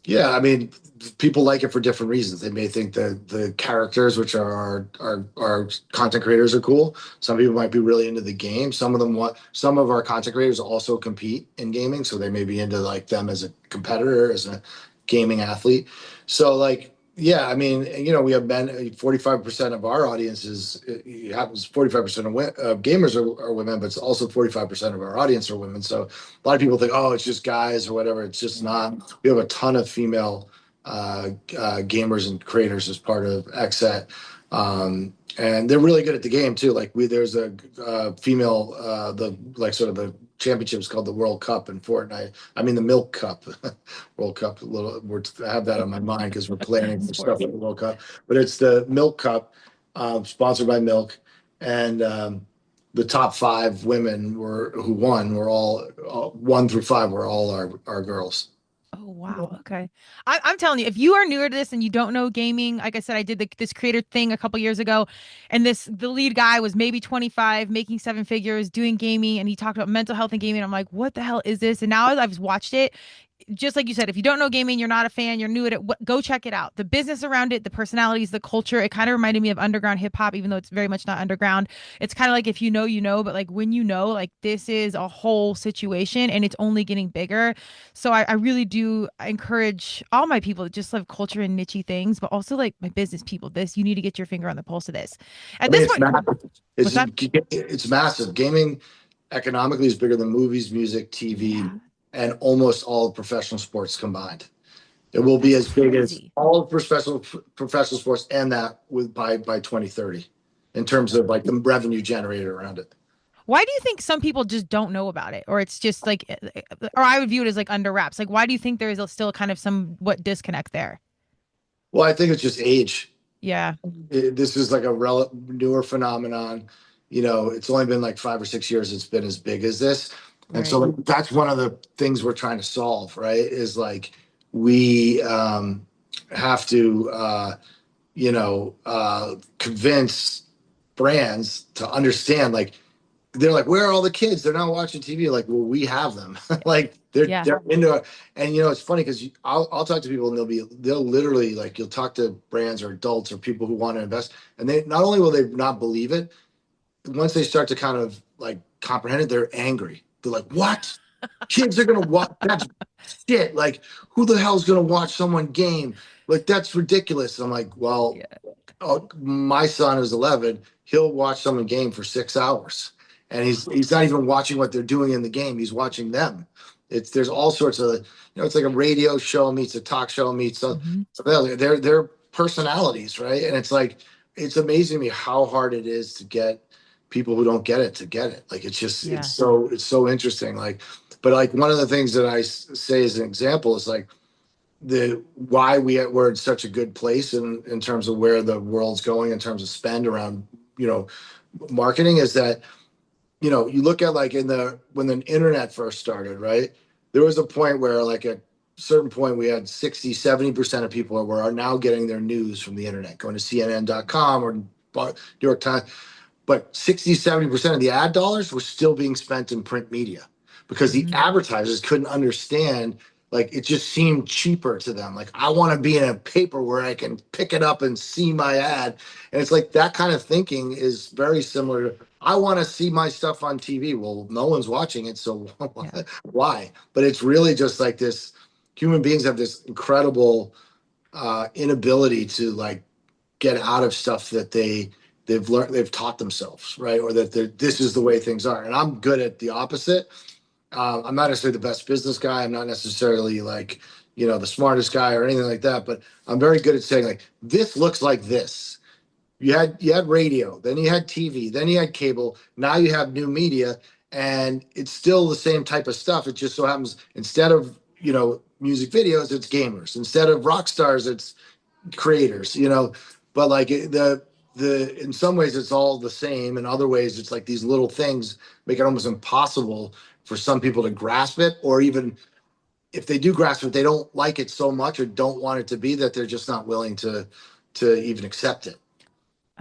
C: yeah, I mean, people like it for different reasons. They may think that the characters, which are our content creators, are cool. Some people might be really into the game. Some of our content creators also compete in gaming, so they may be into like them as a competitor, as a gaming athlete. So like, yeah, I mean, we have 45% of our audience it happens 45% of gamers are women, but it's also 45% of our audience are women. So a lot of people think, oh, it's just guys or whatever. It's just not. We have a ton of female gamers and creators as part of XSET. And they're really good at the game too. Like there's a female, the like sort of the championships called the World Cup in Fortnite. I mean the Milk Cup, World Cup. I have that on my mind because we're planning for stuff at the World Cup. But it's the Milk Cup, sponsored by Milk, and the top 5 women who won were all 1 through 5 were all our girls.
B: Oh, wow. Okay. I'm telling you, if you are newer to this and you don't know gaming, like I said, I did this creator thing a couple years ago, and the lead guy was maybe 25, making 7 figures, doing gaming, and he talked about mental health and gaming. I'm like, what the hell is this? And now as I've watched it, just like you said, if you don't know gaming, you're not a fan, you're new at it, go check it out. The business around it, the personalities, the culture, it kind of reminded me of underground hip hop, even though it's very much not underground. It's kind of like if you know, you know, but like when you know, like this is a whole situation and it's only getting bigger. So I really do encourage all my people to just love culture and niche things, but also like my business people, you need to get your finger on the pulse of this. At
C: I mean,
B: this
C: it's
B: point,
C: massive.
B: what's that?
C: It's massive. Gaming economically is bigger than movies, music, TV,
B: Yeah,
C: and almost all of professional sports combined. It will be
B: that's
C: as big as
B: crazy.
C: all of professional sports, and that by 2030, in terms of like the revenue generated around it.
B: Why do you think some people just don't know about it? Or it's just like, or I would view it as like under wraps. Like, why do you think there is still kind of somewhat disconnect there?
C: Well, I think it's just age.
B: Yeah.
C: This is like a newer phenomenon. It's only been like 5 or 6 years it's been as big as this. And
B: Right.
C: so like, that's one of the things we're trying to solve, right? Is like we have to, convince brands to understand, like, they're like, where are all the kids? They're not watching TV. Like, well, we have them. Like
B: Yeah.
C: they're into it. And it's funny because I'll talk to people and they'll literally like, you'll talk to brands or adults or people who want to invest, and they not only will they not believe it, once they start to kind of like comprehend it, they're angry. They're like, what? Kids are gonna watch that's shit. Like, who the hell's gonna watch someone game? Like, that's ridiculous. I'm like, well,
B: Yeah.
C: my son is 11. He'll watch someone game for 6 hours, and he's not even watching what they're doing in the game. He's watching them. There's all sorts of it's like a radio show meets a talk show meets
B: Hmm.
C: something else. They're personalities, right? And it's like it's amazing to me how hard it is to get people who don't get it to get it. Like
B: Yeah.
C: it's so interesting. Like, but like one of the things that I say as an example is like the why we're in such a good place in terms of where the world's going in terms of spend around marketing is that you look at like when the internet first started, right? There was a point where like certain point, we had 60-70% of people are now getting their news from the internet, going to CNN.com or New York Times. But 60-70% of the ad dollars were still being spent in print media because the advertisers couldn't understand. Like, it just seemed cheaper to them. Like, I want to be in a paper where I can pick it up and see my ad. And it's like that kind of thinking is very similar to, I want to see my stuff on TV. Well, no one's watching it, so why? But it's really just like this. Human beings have this incredible inability to like get out of stuff that they've learned, they've taught themselves, right? Or that this is the way things are. And I'm good at the opposite. I'm not necessarily the best business guy. I'm not necessarily like, the smartest guy or anything like that, but I'm very good at saying like, this looks like this. You had radio, then you had TV, then you had cable. Now you have new media, and it's still the same type of stuff. It just so happens instead of, music videos, it's gamers. Instead of rock stars, it's creators, but like in some ways it's all the same. In other ways, it's like these little things make it almost impossible for some people to grasp it, or even if they do grasp it, they don't like it so much or don't want it to be that they're just not willing to even accept it.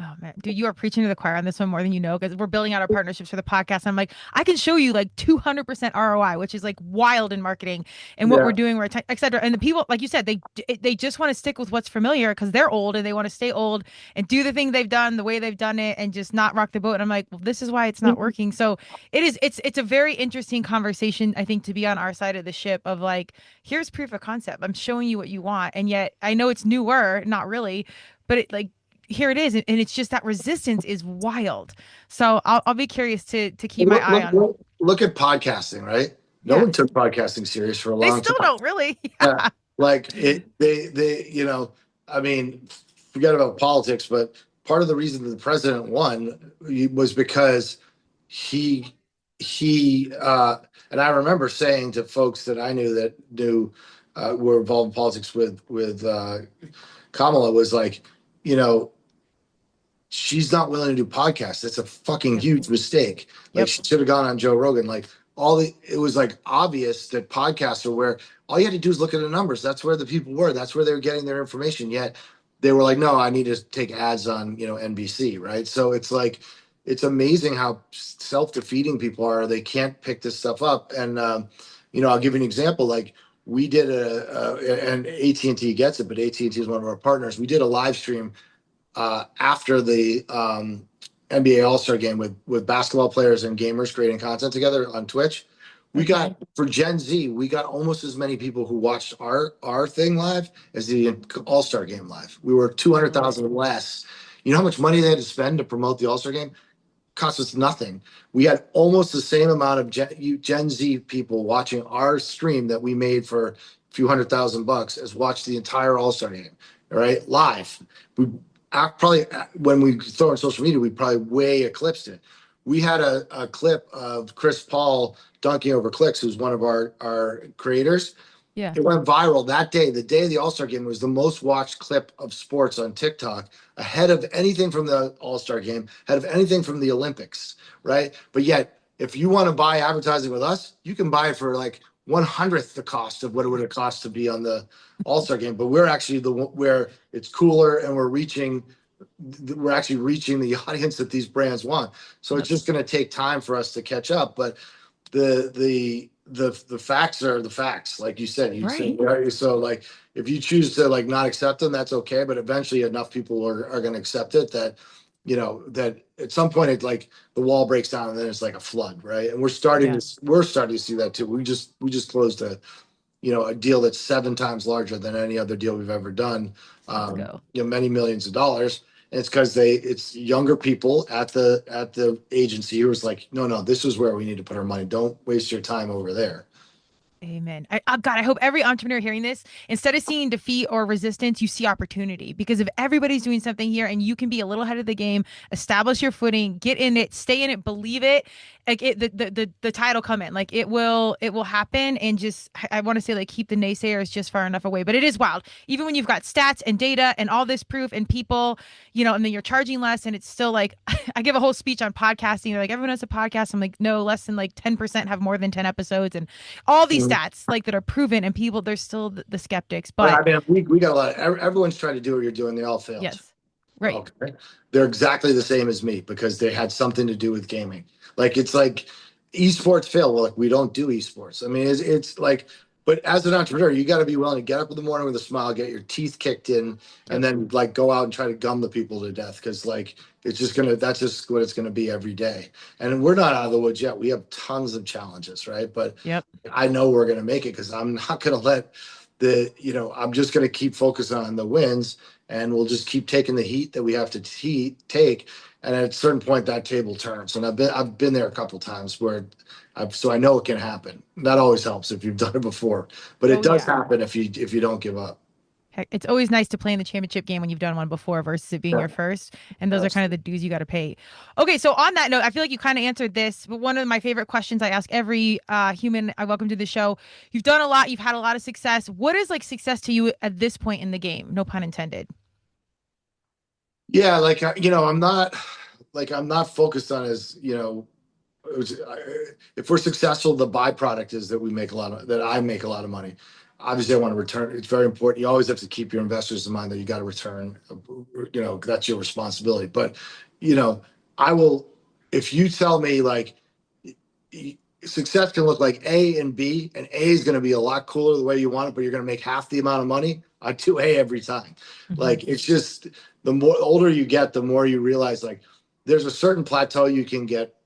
B: Oh man, dude, you are preaching to the choir on this one more than you know, because we're building out our partnerships for the podcast. I'm like, I can show you like 200% ROI, which is like wild in marketing and what we're doing, right, et cetera. And the people, like you said, they just want to stick with what's familiar because they're old and they want to stay old and do the thing they've done the way they've done it and just not rock the boat. And I'm like, well, this is why it's not working. So it's a very interesting conversation, I think, to be on our side of the ship of like, here's proof of concept. I'm showing you what you want, and yet I know it's newer, not really, but it like. Here it is, and it's just that resistance is wild. So I'll be curious to keep my eye on.
C: Look at podcasting, right? No one took podcasting serious for a long time.
B: They still don't really.
C: Yeah. Like they I mean, forget about politics, but part of the reason that the president won was because he and I remember saying to folks that I knew were involved in politics with Kamala was like, she's not willing to do podcasts. That's a fucking huge mistake. Like, she should have gone on Joe Rogan. Like, it was like obvious that podcasts are where all you had to do is look at the numbers. That's where the people were. That's where they were getting their information. Yet they were like, no, I need to take ads on, NBC. Right. So it's like, it's amazing how self-defeating people are. They can't pick this stuff up. And, I'll give you an example. Like, we did and AT&T gets it, but AT&T is one of our partners. We did a live stream after the NBA All-Star game with basketball players and gamers creating content together on Twitch. We got, for Gen Z, we got almost as many people who watched our thing live as the All-Star game live. We were 200,000 less. You know how much money they had to spend to promote the All-Star game? Cost us nothing. We had almost the same amount of Gen Z people watching our stream that we made for a few $100,000 as watched the entire All-Star game, all right, live. Probably when we throw on social media, we probably way eclipsed it. We had a clip of Chris Paul dunking over Clicks, who's one of our creators.
B: Yeah.
C: It went viral that day. The day of the All-Star game was the most watched clip of sports on TikTok, ahead of anything from the All-Star game, ahead of anything from the Olympics, right? But yet, if you want to buy advertising with us, you can buy it for like 1/100th the cost of what it would have cost to be on the All-Star game. But we're actually where it's cooler, and we're actually reaching the audience that these brands want. So it's just going to take time for us to catch up. But the facts are the facts, like you said. Right. So like, if you choose to like not accept them, that's okay. But eventually, enough people are going to accept it that that at some point it like the wall breaks down and then it's like a flood, right? And we're starting to see that too. We just closed a deal that's 7 times larger than any other deal we've ever done. Many millions of dollars. And it's because it's younger people at the agency who was like, no, this is where we need to put our money. Don't waste your time over there.
B: Amen. God, I hope every entrepreneur hearing this, instead of seeing defeat or resistance, you see opportunity. Because if everybody's doing something here and you can be a little ahead of the game, establish your footing, get in it, stay in it, believe it, like the tide will come in, like it will happen. And just I want to say, like, keep the naysayers just far enough away. But it is wild, even when you've got stats and data and all this proof and people, and then you're charging less, and it's still like I give a whole speech on podcasting. They're like, everyone has a podcast. I'm like, no, less than like 10% have more than 10 episodes, and all these stats like that are proven, and people, there's still the skeptics.
C: I
B: But
C: mean, we got a lot. Everyone's trying to do what you're doing. They all failed.
B: yes, right.
C: Okay. They're exactly the same as me because they had something to do with gaming. Like, it's like esports fail. Well, like, we don't do esports. I mean, it's like, but as an entrepreneur, you got to be willing to get up in the morning with a smile, get your teeth kicked in, and then like go out and try to gum the people to death. Cause like, that's just what it's going to be every day. And we're not out of the woods yet. We have tons of challenges, right? But
B: Yep.
C: I know we're going to make it because I'm not going to let I'm just going to keep focusing on the wins, and we'll just keep taking the heat that we have to take. And at a certain point, that table turns. And I've been there a couple times where so I know it can happen. That always helps if you've done it before, but it does happen if you don't give up.
B: Heck, it's always nice to play in the championship game when you've done one before versus it being your first. And those are kind of the dues you got to pay. Okay, so on that note, I feel like you kind of answered this, but one of my favorite questions I ask every human I welcome to the show: you've done a lot, you've had a lot of success. What is like success to you at this point in the game? No pun intended.
C: Yeah, like I'm not focused on if we're successful, the byproduct is that I make a lot of money. Obviously, I want to return. It's very important. You always have to keep your investors in mind that you got to return. That's your responsibility. But I will. If you tell me like success can look like A and B, and A is going to be a lot cooler the way you want it, but you're going to make half the amount of money, I do A every time.
B: Mm-hmm.
C: Like, it's just the older you get, the more you realize like there's a certain plateau you can get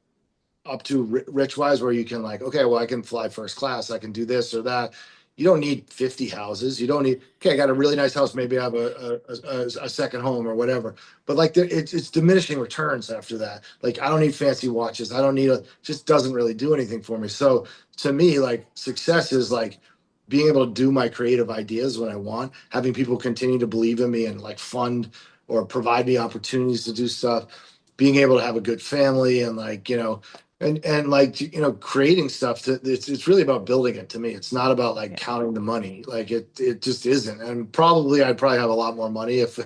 C: up to rich wise where you can like, okay, well, I can fly first class, I can do this or that. You don't need 50 houses. You don't need, okay, I got a really nice house, maybe I have a second home or whatever, but like it's diminishing returns after that. Like, I don't need fancy watches, I don't need just doesn't really do anything for me. So to me, like, success is like being able to do my creative ideas when I want, having people continue to believe in me and like fund or provide me opportunities to do stuff, being able to have a good family, and like, and like, creating stuff. It's really about building it. To me, it's not about like counting the money. Like, it just isn't. And I'd probably have a lot more money if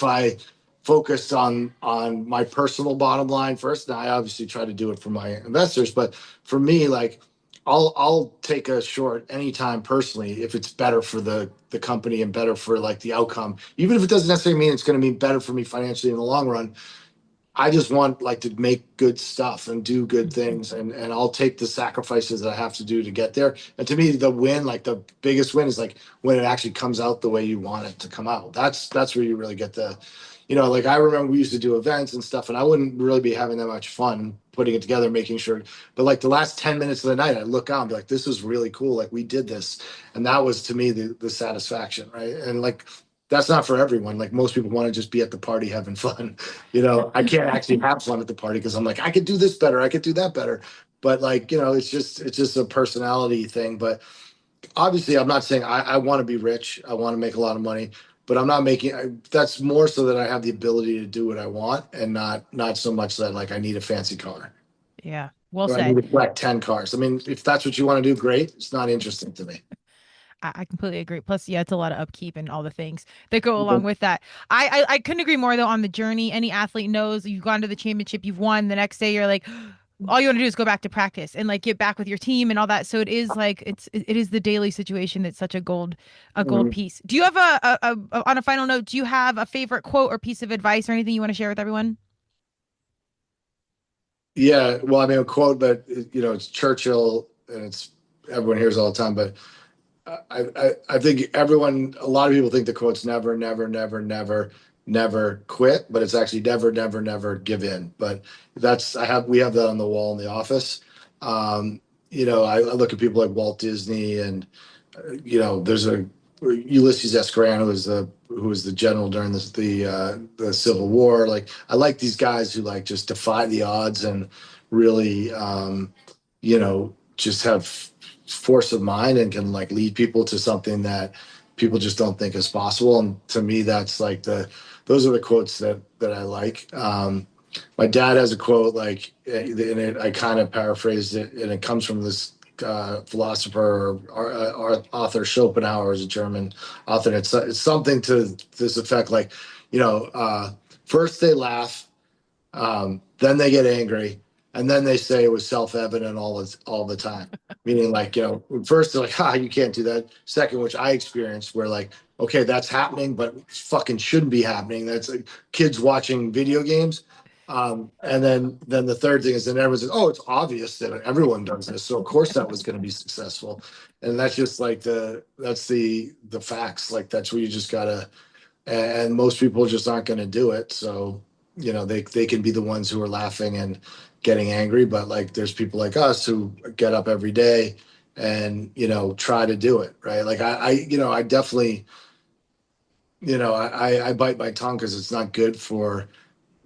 C: I focused on my personal bottom line first. Now, I obviously try to do it for my investors, but for me, like, I'll take a short anytime personally if it's better for the company and better for like the outcome, even if it doesn't necessarily mean it's going to be better for me financially in the long run. I just want like to make good stuff and do good things, and I'll take the sacrifices that I have to do to get there. And to me, the win, like the biggest win, is like when it actually comes out the way you want it to come out. That's where you really get like, I remember we used to do events and stuff, and I wouldn't really be having that much fun putting it together, making sure. But like the last 10 minutes of the night, I look out and be like, this was really cool. Like, we did this. And that was, to me, the satisfaction, right? And like, that's not for everyone. Like, most people want to just be at the party having fun. I can't actually have fun at the party because I'm like, I could do this better, I could do that better. But like, it's just a personality thing. But obviously, I'm not saying I want to be rich, I want to make a lot of money, but I'm not making. That's more so that I have the ability to do what I want, and not so much that like I need a fancy car.
B: Yeah, well
C: or
B: said.
C: I need to collect 10 cars. I mean, if that's what you want to do, great. It's not interesting to me.
B: I completely agree. Plus, yeah, it's a lot of upkeep and all the things that go along with that. I couldn't agree more, though, on the journey. Any athlete knows you've gone to the championship, you've won. The next day, you're like, all you want to do is go back to practice and like get back with your team and all that. So it is like it is the daily situation that's such a gold piece. Do you have on a final note? Do you have a favorite quote or piece of advice or anything you want to share with everyone?
C: Yeah, well, I mean, a quote, but it's Churchill, and it's everyone hears all the time, but I think a lot of people think the quote's never, never, never, never, never quit, but it's actually never, never, never give in. But we have that on the wall in the office. I look at people like Walt Disney, and there's a Ulysses S. Grant, who was the general during the Civil War. Like, I like these guys who like just defy the odds and really just have force of mind and can like lead people to something that people just don't think is possible. And to me, that's like those are the quotes that I like. my dad has a quote, like, and I kind of paraphrased it, and it comes from this philosopher or author Schopenhauer, is a German author. And it's something to this effect, like, first they laugh, then they get angry, and then they say it was self-evident all the time. Meaning, like, first they're like, you can't do that. Second, which I experienced, where like, okay, that's happening, but it fucking shouldn't be happening. That's like kids watching video games. And then the third thing is, then everyone says, oh, it's obvious that everyone does this, so of course that was going to be successful. And that's just like that's the facts. Like, that's where you just gotta, and most people just aren't going to do it. So, they can be the ones who are laughing and getting angry, but like, there's people like us who get up every day and, try to do it. Right. Like I definitely, I bite my tongue because it's not good for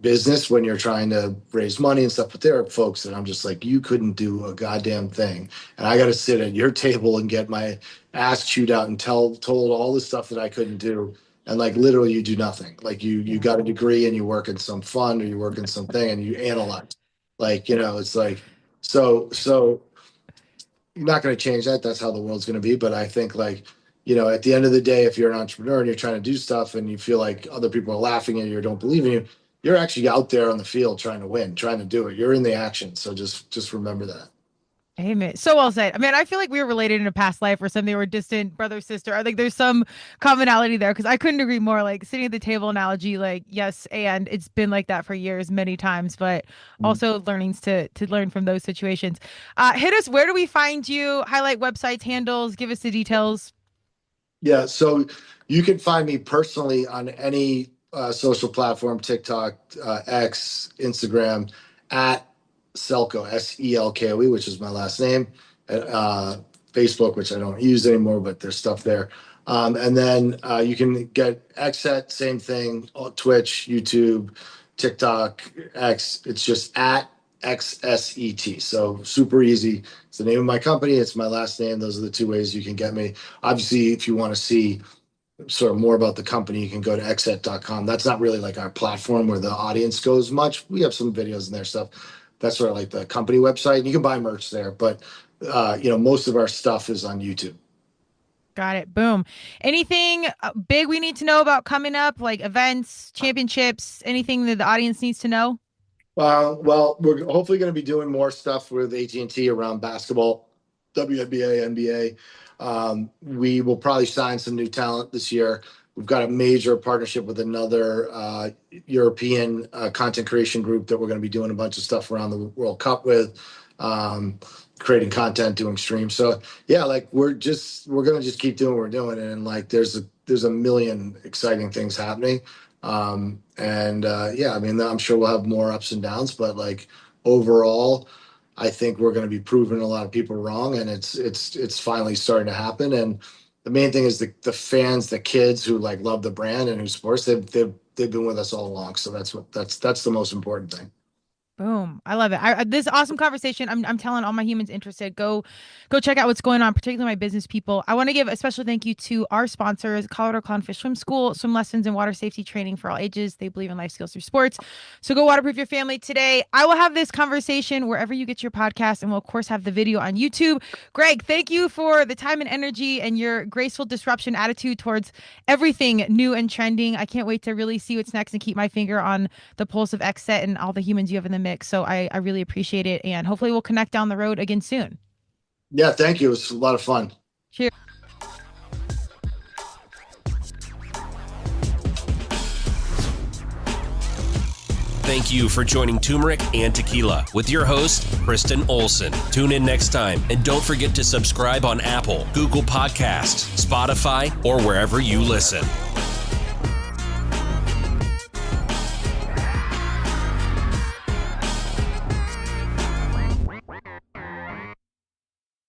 C: business when you're trying to raise money and stuff. But there are folks that I'm just like, you couldn't do a goddamn thing, and I got to sit at your table and get my ass chewed out and told all the stuff that I couldn't do. And like, literally, you do nothing. Like, you got a degree and you work in some fund, or you work in something and you analyze. Like, it's like, so you're not going to change that. That's how the world's going to be. But I think, like, at the end of the day, if you're an entrepreneur and you're trying to do stuff and you feel like other people are laughing at you or don't believe in you, you're actually out there on the field trying to win, trying to do it. You're in the action. So just remember that.
B: Amen. So well said. I mean, I feel like we were related in a past life or something. We're distant brother, sister. I think there's some commonality there, because I couldn't agree more. Like, sitting at the table analogy, like, yes, and it's been like that for years, many times, but also learnings to learn from those situations. Hit us. Where do we find you? Highlight websites, handles, give us the details.
C: Yeah. So you can find me personally on any social platform: TikTok, X, Instagram, at Selkoe, Selkoe, which is my last name. Facebook, which I don't use anymore, but there's stuff there. And then you can get XSET, same thing: Twitch, YouTube, TikTok, X. It's just at XSET. So super easy. It's the name of my company. It's my last name. Those are the two ways you can get me. Obviously, if you want to see sort of more about the company, you can go to xset.com. That's not really like our platform where the audience goes much. We have some videos and their stuff. That's sort of like the company website. You can buy merch there, but most of our stuff is on YouTube.
B: Got it. Boom. Anything big we need to know about coming up, like events, championships, anything that the audience needs to know?
C: Well, we're hopefully going to be doing more stuff with AT&T around basketball, WNBA, NBA. We will probably sign some new talent this year. We've got a major partnership with another European content creation group that we're going to be doing a bunch of stuff around the World Cup with, creating content, doing streams. So yeah, like, we're going to just keep doing what we're doing. And like, there's a million exciting things happening. Yeah, I mean, I'm sure we'll have more ups and downs, but like, overall, I think we're going to be proving a lot of people wrong, and it's finally starting to happen. And the main thing is the fans, the kids who like love the brand and who sports, they've been with us all along. So that's the most important thing.
B: Boom. I love it. This awesome conversation. I'm telling all my humans interested, go check out what's going on, particularly my business people. I want to give a special thank you to our sponsors, Colorado Clownfish Swim School, swim lessons and water safety training for all ages. They believe in life skills through sports. So go waterproof your family today. I will have this conversation wherever you get your podcast, and we'll of course have the video on YouTube. Greg, thank you for the time and energy and your graceful disruption attitude towards everything new and trending. I can't wait to really see what's next and keep my finger on the pulse of XSET and all the humans you have in the mix. So I really appreciate it, and hopefully we'll connect down the road again soon.
C: Yeah, thank you. It was a lot of fun.
B: Cheers.
A: Thank you for joining Turmeric and Tequila with your host, Kristen Olson. Tune in next time, and don't forget to subscribe on Apple, Google Podcasts, Spotify, or wherever you listen.